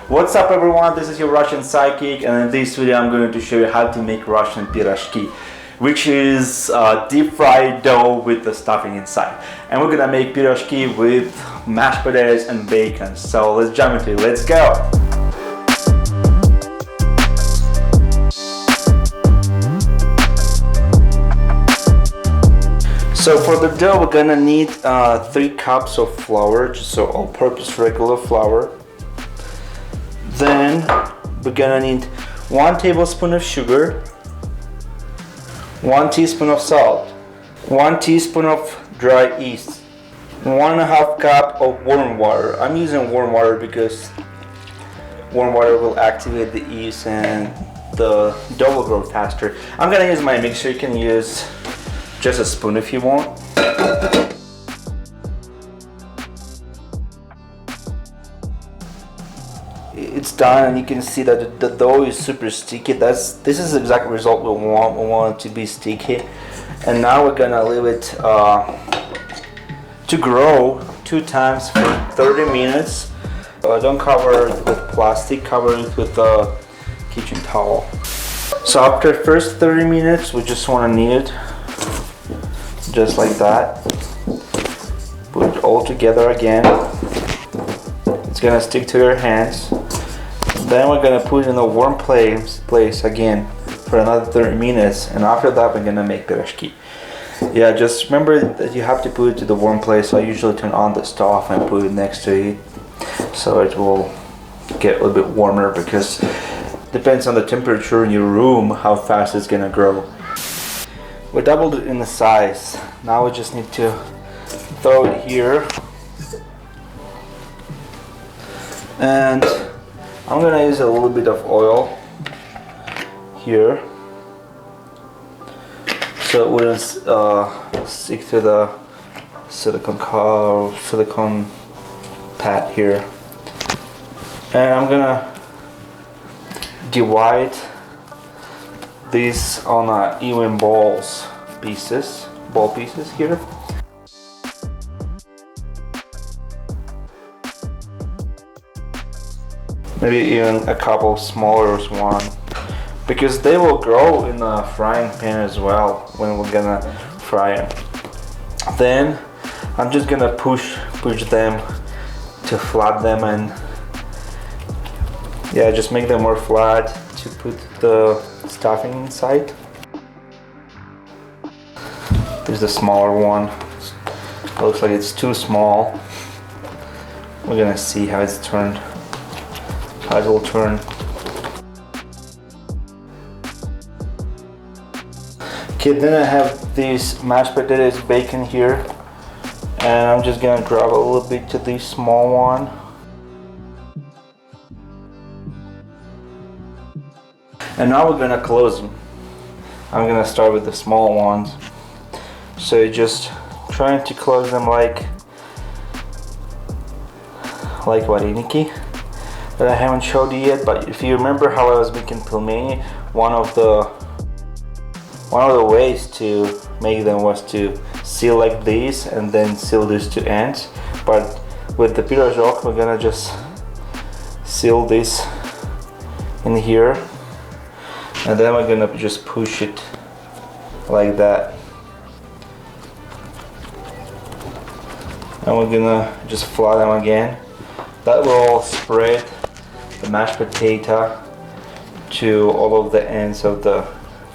What's up everyone, this is your Russian Sidekick, and in this video I'm going to show you how to make Russian pirozhki, which is deep fried dough with the stuffing inside. And we're gonna make pirozhki with mashed potatoes and bacon. So let's jump into it, let's go! So for the dough we're gonna need 3 cups of flour, so all-purpose regular flour. Then we're gonna need 1 tablespoon of sugar, 1 teaspoon of salt, 1 teaspoon of dry yeast, 1.5 cup of warm water. I'm using warm water because warm water will activate the yeast and the dough will grow faster. I'm gonna use my mixer. You can use just a spoon if you want. It's done, and you can see that the dough is super sticky. This is the exact result we want. We want it to be sticky. And now we're gonna leave it to grow 2 times for 30 minutes. Don't cover it with plastic, cover it with a kitchen towel. So after the first 30 minutes, we just want to knead it just like that. Put it all together again. It's gonna stick to your hands. Then we're gonna put it in a warm place again for another 30 minutes, and after that we're gonna make pirozhki. Yeah, just remember that you have to put it to the warm place. So I usually turn on the stove and put it next to it, so it will get a little bit warmer, because it depends on the temperature in your room how fast it's gonna grow. We doubled it in the size. Now we just need to throw it here, and I'm gonna use a little bit of oil here so it wouldn't stick to the silicone pad here. And I'm gonna divide these on even ball pieces here. Maybe even a couple smaller ones, because they will grow in the frying pan as well when we're gonna fry them. Then I'm just gonna push them to flat them, and yeah, just make them more flat to put the stuffing inside. There's the smaller one. It looks like it's too small. We're gonna see how it's turned. How it will turn. Okay, then I have these mashed potatoes, bacon here, and I'm just gonna grab a little bit to this small one. And now we're gonna close them. I'm gonna start with the small ones. So you're just trying to close them like vareniki. That I haven't showed you yet, but if you remember how I was making pelmeni, one of the ways to make them was to seal like this and then seal these 2 ends. But with the pirozhok we're gonna just seal this in here, and then we're gonna just push it like that, and we're gonna just flat them again. That will spread the mashed potato to all of the ends of the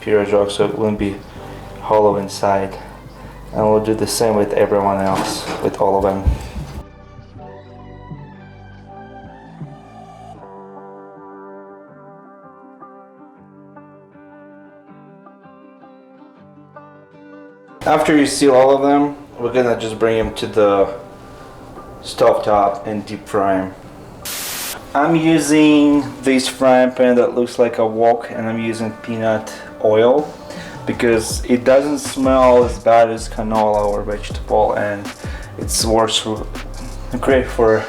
pirozhok, so it won't be hollow inside. And we'll do the same with everyone else, with all of them. After you seal all of them, we're gonna just bring them to the stove top and deep fry them. I'm using this frying pan that looks like a wok, and I'm using peanut oil because it doesn't smell as bad as canola or vegetable, and it works great for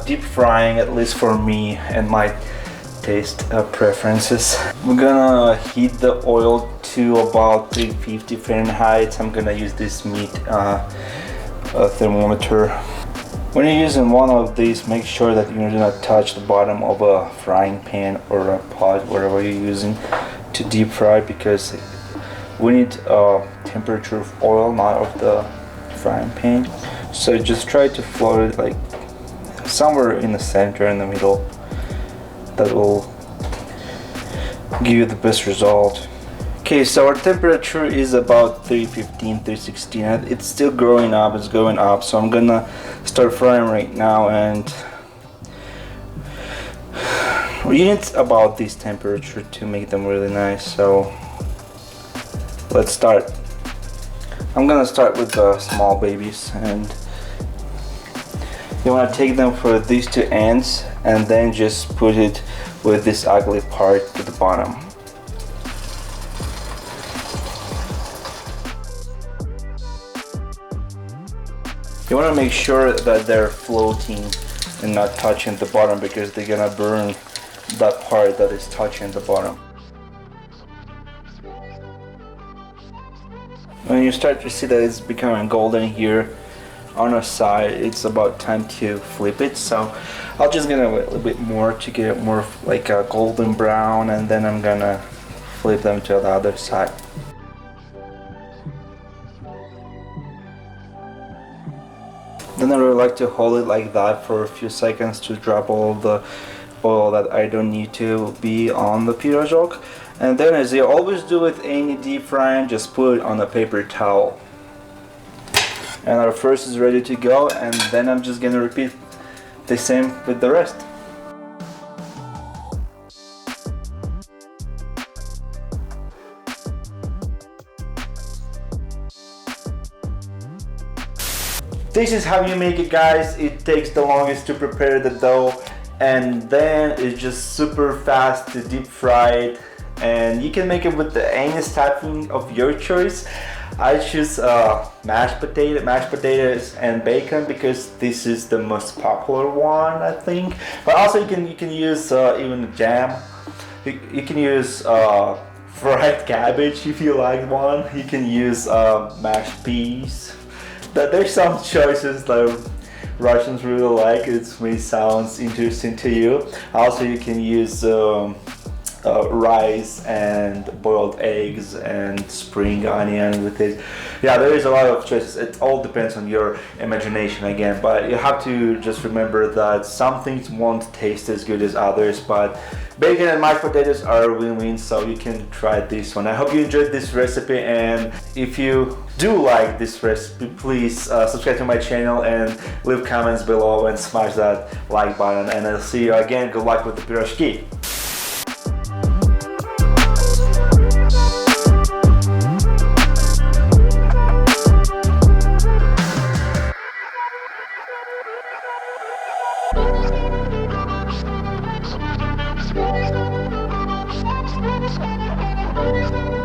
deep frying, at least for me and my taste preferences. We're gonna heat the oil to about 350 Fahrenheit. I'm gonna use this meat thermometer. When you're using one of these, make sure that you do not touch the bottom of a frying pan or a pot, whatever you're using to deep fry, because we need temperature of oil, not of the frying pan. So just try to float it like somewhere in the center, in the middle. That will give you the best result. Okay, so our temperature is about 315, 316. It's still growing up, it's going up. So I'm gonna start frying right now, and you need about this temperature to make them really nice. So let's start. I'm gonna start with the small babies, and you wanna take them for these two ends and then just put it with this ugly part to the bottom. You want to make sure that they're floating and not touching the bottom, because they're gonna burn that part that is touching the bottom. When you start to see that it's becoming golden here on the side, it's about time to flip it. So I'll just gonna wait a little bit more to get it more like a golden brown, and then I'm gonna flip them to the other side. Then I really like to hold it like that for a few seconds to drop all the oil that I don't need to be on the pirozhok. And then, as you always do with any deep frying, just put it on a paper towel. And our first is ready to go, and then I'm just gonna repeat the same with the rest. This is how you make it, guys. It takes the longest to prepare the dough, and then it's just super fast to deep fry it. And you can make it with any stuffing of your choice. I choose mashed potatoes and bacon, because this is the most popular one, I think. But also you can use even jam. You can use fried cabbage if you like one. You can use mashed peas. There's some choices that Russians really like. It may sound interesting to you. Also, you can use rice and boiled eggs and spring onion with it. Yeah, there is a lot of choices. It all depends on your imagination again, but you have to just remember that some things won't taste as good as others, but bacon and mashed potatoes are win-win, so you can try this one. I hope you enjoyed this recipe, and if you do like this recipe, please subscribe to my channel and leave comments below and smash that like button, and I'll see you again. Good luck with the pirozhki. Thank you.